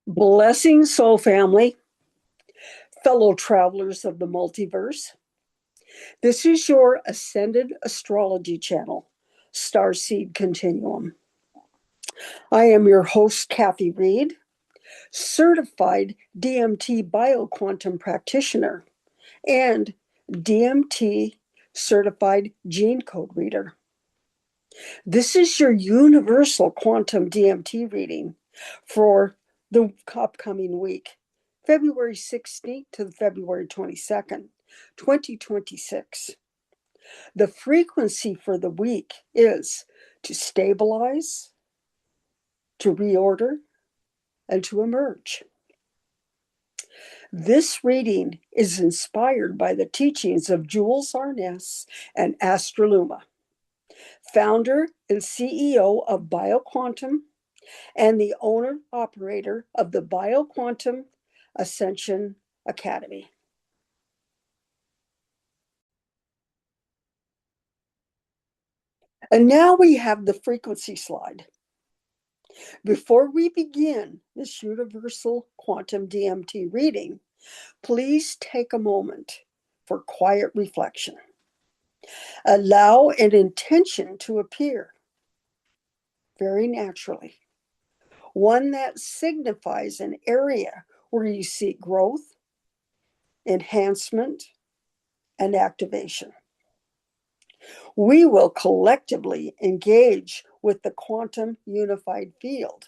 Blessings, soul family, fellow travelers of the multiverse. This is your Ascended Astrology channel, Starseed Continuum. I am your host, Kathy Reed, certified DMT bioquantum practitioner and DMT certified gene code reader. This is your universal quantum DMT reading for the upcoming week, February 16th to February 22nd, 2026. The frequency for the week is to stabilize, to reorder, and to emerge. This reading is inspired by the teachings of Jules Arness and Astraluma, founder and CEO of BioQuantum and the owner-operator of the BioQuantum Ascension Academy. And now we have the frequency slide. Before we begin this universal quantum DMT reading, please take a moment for quiet reflection. Allow an intention to appear very naturally, one that signifies an area where you seek growth, enhancement, and activation. We will collectively engage with the quantum unified field.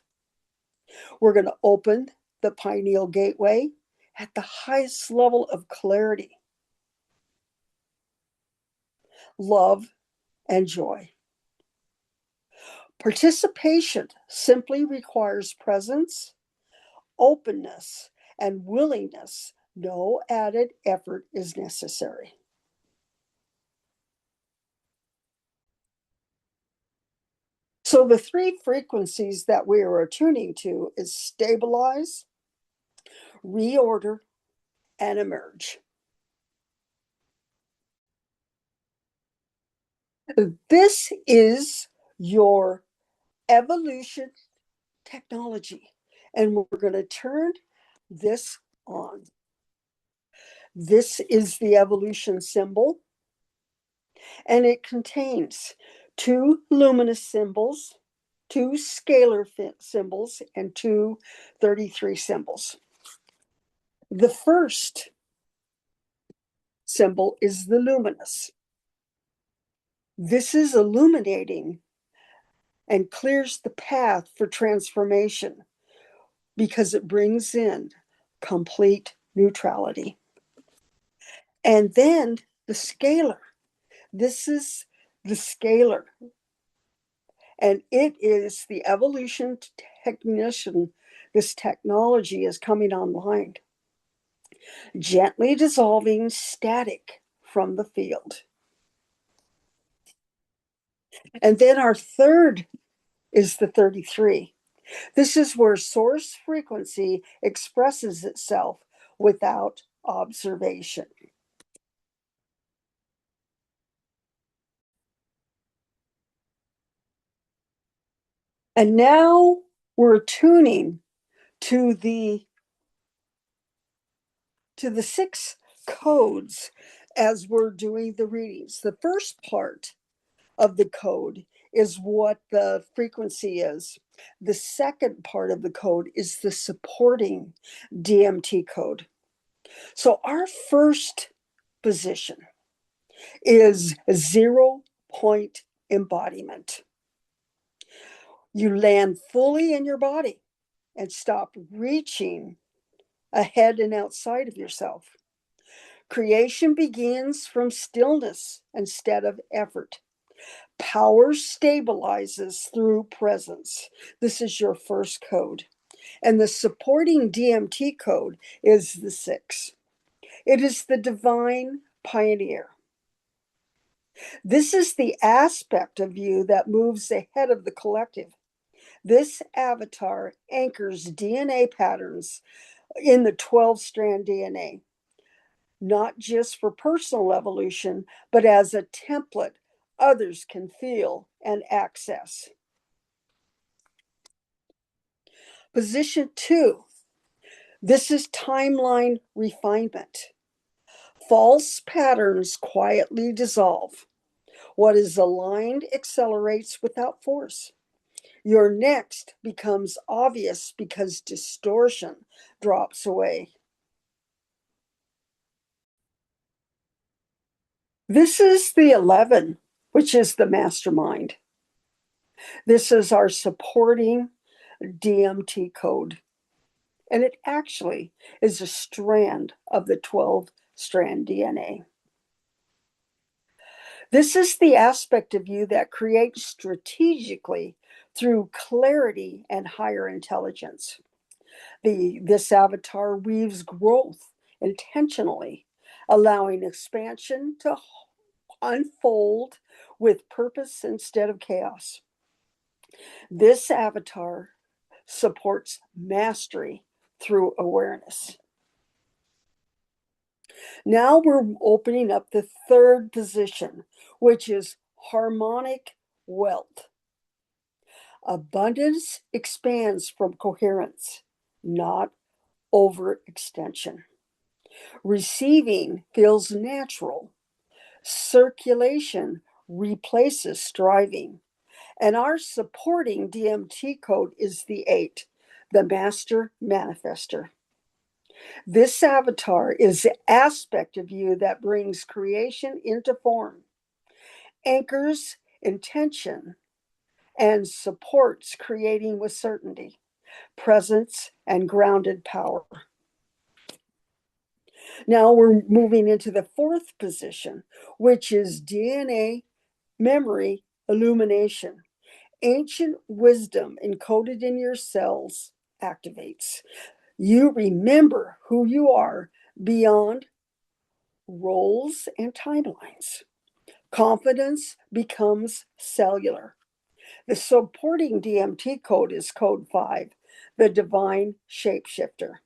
We're going to open the pineal gateway at the highest level of clarity, love, and joy. Participation simply requires presence, openness, and willingness. No added effort is necessary. So the three frequencies that we are attuning to is stabilize, reorder, and emerge. This is your evolution technology, and we're going to turn this on. This is the evolution symbol, and it contains two luminous symbols, two scalar symbols, and two 33 symbols. The first symbol is the luminous. This is illuminating and clears the path for transformation because it brings in complete neutrality. And then the scalar. This is the scalar. And it is the evolution technician. This technology is coming online, gently dissolving static from the field. And then our third is the 33. This is where source frequency expresses itself without observation. And now we're tuning to the 6 codes as we're doing the readings. The first part of the code is what the frequency is. The second part of the code is the supporting DMT code. So our first position is 0 point embodiment. You land fully in your body and stop reaching ahead and outside of yourself. Creation begins from stillness instead of effort. Power stabilizes through presence. This is your first code. And the supporting DMT code is the 6. It is the divine pioneer. This is the aspect of you that moves ahead of the collective. This avatar anchors DNA patterns in the 12-strand DNA, not just for personal evolution, but as a template others can feel and access. Position 2 This is timeline refinement. False patterns quietly dissolve. What is aligned accelerates without force. Your next becomes obvious because distortion drops away. This is the 11, which is the mastermind. This is our supporting DMT code. And it actually is a strand of the 12-strand DNA. This is the aspect of you that creates strategically through clarity and higher intelligence. This avatar weaves growth intentionally, allowing expansion to unfold with purpose instead of chaos. This avatar supports mastery through awareness. Now we're opening up the third position, which is harmonic wealth. Abundance expands from coherence, not overextension. Receiving feels natural. Circulation replaces striving. And our supporting DMT code is the 8, the master manifester. This avatar is the aspect of you that brings creation into form, anchors intention, and supports creating with certainty, presence, and grounded power. Now we're moving into the fourth position, which is DNA memory illumination. Ancient wisdom encoded in your cells activates. You remember who you are beyond roles and timelines. Confidence becomes cellular. The supporting DMT code is code 5, the divine shapeshifter.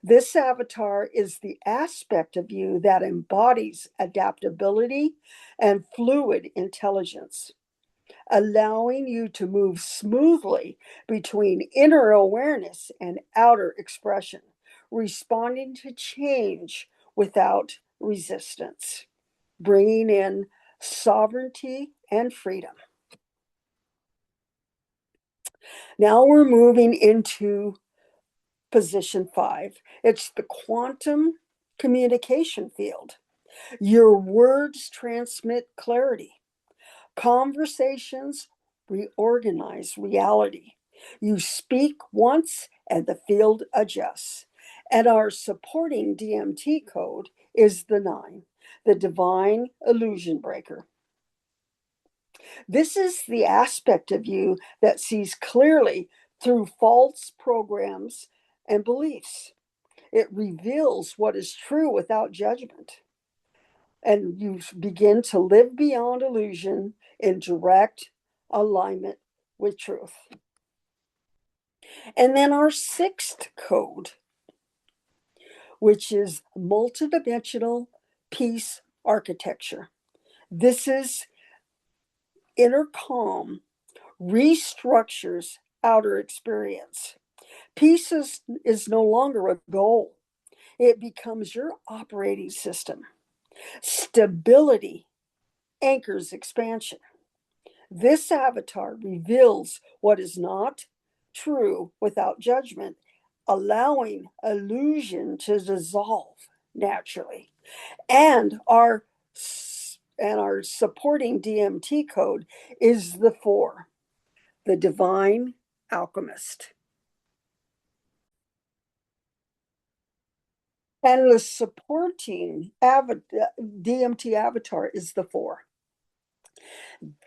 This avatar is the aspect of you that embodies adaptability and fluid intelligence, allowing you to move smoothly between inner awareness and outer expression, responding to change without resistance, bringing in sovereignty and freedom. Now we're moving into position 5. It's the quantum communication field. Your words transmit clarity. Conversations reorganize reality. You speak once and the field adjusts. And our supporting DMT code is the 9, the divine illusion breaker. This is the aspect of you that sees clearly through false programs and beliefs. It reveals what is true without judgment. And you begin to live beyond illusion in direct alignment with truth. And then our 6th code, which is multidimensional peace architecture. This is inner calm restructures outer experience. Peace is no longer a goal. It becomes your operating system. Stability anchors expansion. This avatar reveals what is not true without judgment, allowing illusion to dissolve naturally. And our supporting DMT code is the 4, the divine alchemist. And the supporting DMT avatar is the 4.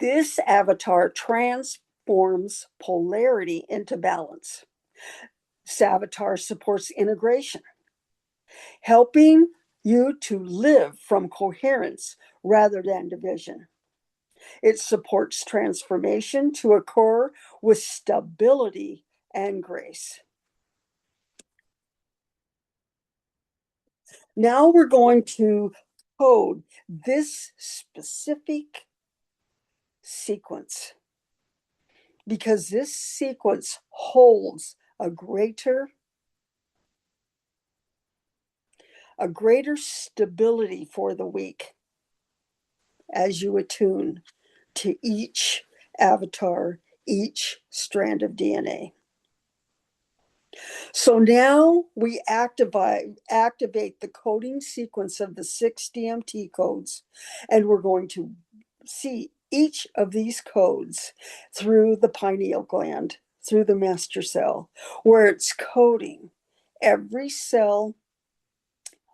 This avatar transforms polarity into balance. This avatar supports integration, helping you to live from coherence rather than division. It supports transformation to occur with stability and grace. Now we're going to code this specific sequence because this sequence holds a greater a greater stability for the week as you attune to each avatar, each strand of DNA. So now we activate the coding sequence of the 6 DMT codes, and we're going to see each of these codes through the pineal gland, through the master cell, where it's coding every cell,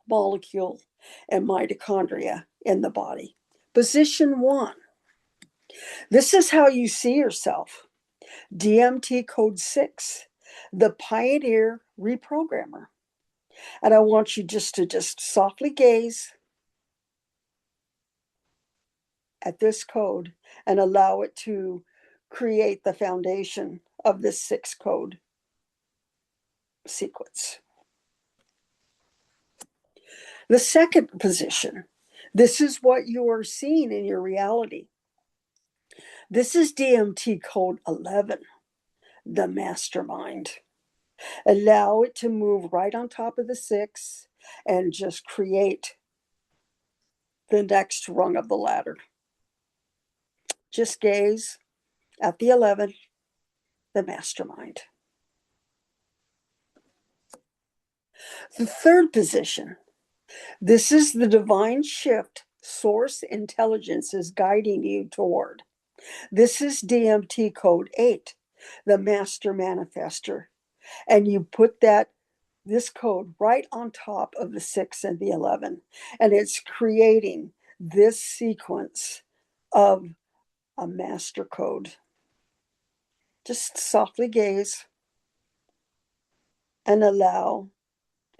molecule, and mitochondria in the body. Position 1. This is how you see yourself. DMT code 6, the pioneer reprogrammer. And I want you to softly gaze at this code and allow it to create the foundation of this 6 code sequence. The second position, this is what you are seeing in your reality. This is DMT code 11, the mastermind. Allow it to move right on top of the 6 and just create the next rung of the ladder. Just gaze at the 11, the mastermind. The third position, this is the divine shift source intelligence is guiding you toward. This is DMT code 8, the master manifester. And you put this code right on top of the 6 and the 11. And it's creating this sequence of a master code. Just softly gaze and allow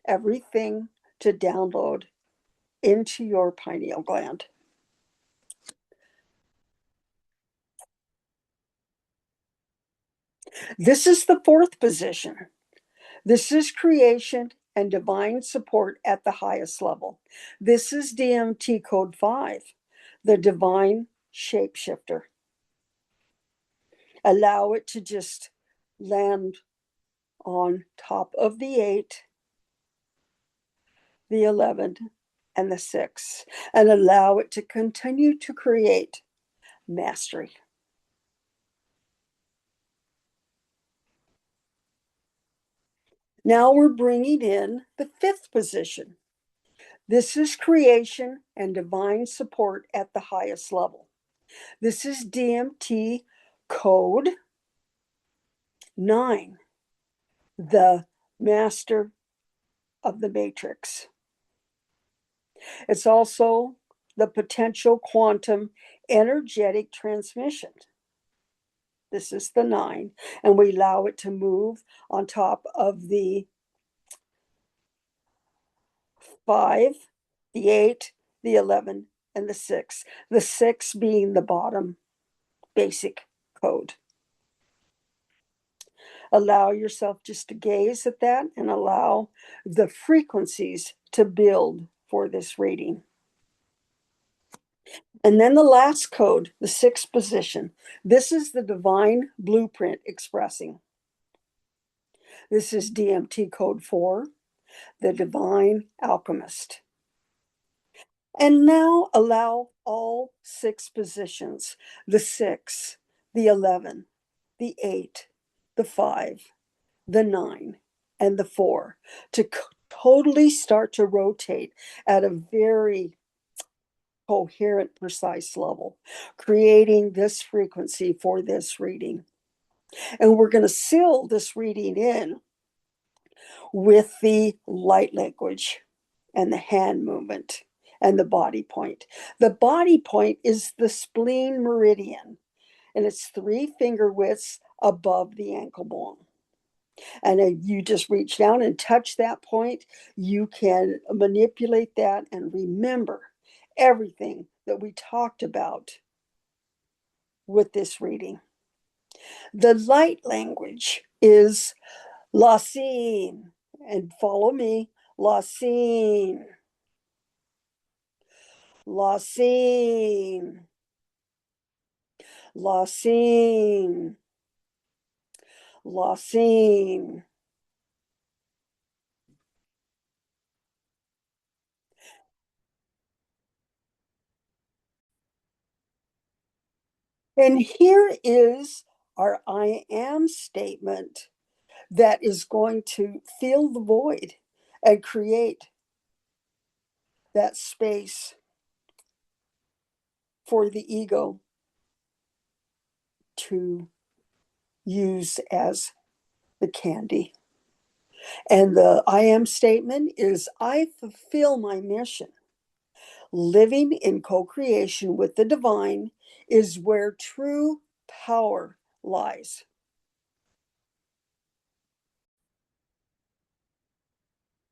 everything to download into your pineal gland. This is the fourth position. This is creation and divine support at the highest level. This is DMT code 5, the divine shapeshifter. Allow it to just land on top of the 8, the 11, and the 6, and allow it to continue to create mastery. Now we're bringing in the fifth position. This is creation and divine support at the highest level. This is DMT code 9, the master of the matrix. It's also the potential quantum energetic transmission. This is the 9, and we allow it to move on top of the 5, the 8, the 11, and the 6. The 6 being the bottom basic code. Allow yourself just to gaze at that and allow the frequencies to build for this reading. And then the last code, the 6th position. This is the divine blueprint expressing. This is DMT code 4, the divine alchemist. And now allow all 6 positions, the 6, the 11, the 8, the 5, the 9, and the 4 to totally start to rotate at a very coherent, precise level, creating this frequency for this reading. And we're going to seal this reading in with the light language and the hand movement and the body point. The body point is the spleen meridian, and it's 3 finger widths above the ankle bone. And if you just reach down and touch that point, you can manipulate that and remember everything that we talked about with this reading. The light language is Lacine, and follow me, Lacine, Lacine, Lacine, Lacine. And here is our I am statement that is going to fill the void and create that space for the ego to use as the candy. And the I am statement is I fulfill my mission. Living in co creation with the divine is where true power lies.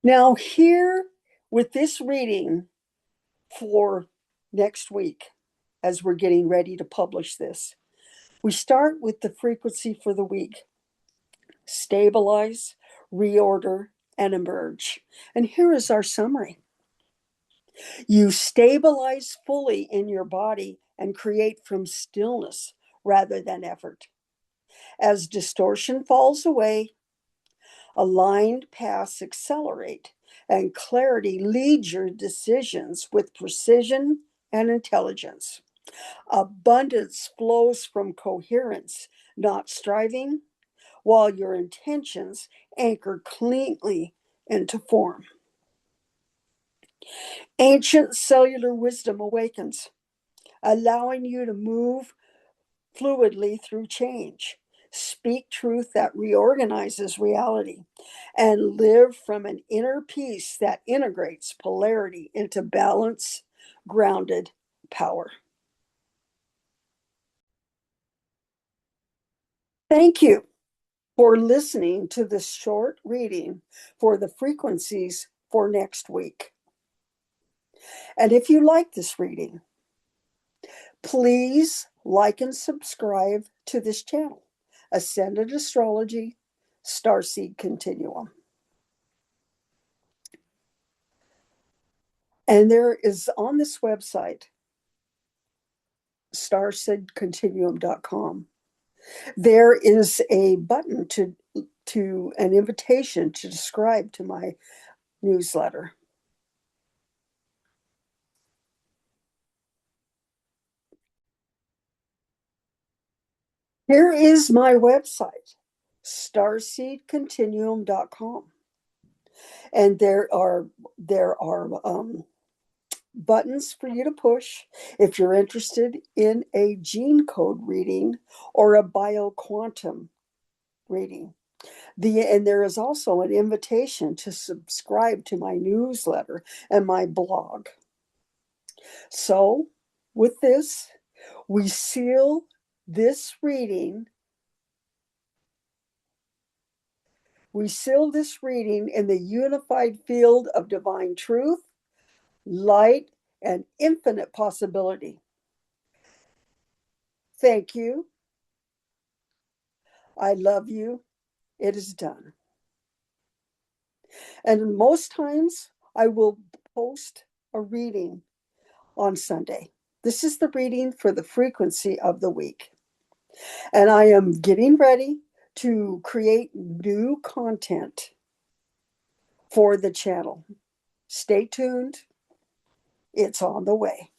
Now, here with this reading for next week, as we're getting ready to publish this, we start with the frequency for the week: stabilize, reorder, and emerge. And here is our summary: you stabilize fully in your body and create from stillness rather than effort. As distortion falls away, aligned paths accelerate, and clarity leads your decisions with precision and intelligence. Abundance flows from coherence, not striving, while your intentions anchor cleanly into form. Ancient cellular wisdom awakens, allowing you to move fluidly through change, speak truth that reorganizes reality, and live from an inner peace that integrates polarity into balance, grounded power. Thank you for listening to this short reading for the frequencies for next week. And if you like this reading, please like and subscribe to this channel, Ascended Astrology Starseed Continuum. And there is on this website, starseedcontinuum.com, there is a button to an invitation to subscribe to my newsletter. Here is my website, starseedcontinuum.com. And there are buttons for you to push if you're interested in a gene code reading or a bioquantum reading. And there is also an invitation to subscribe to my newsletter and my blog. So, with this, we seal this reading. We seal this reading in the unified field of divine truth, light, and infinite possibility. Thank you. I love you. It is done. And most times I will post a reading on Sunday. This is the reading for the frequency of the week. And I am getting ready to create new content for the channel. Stay tuned. It's on the way.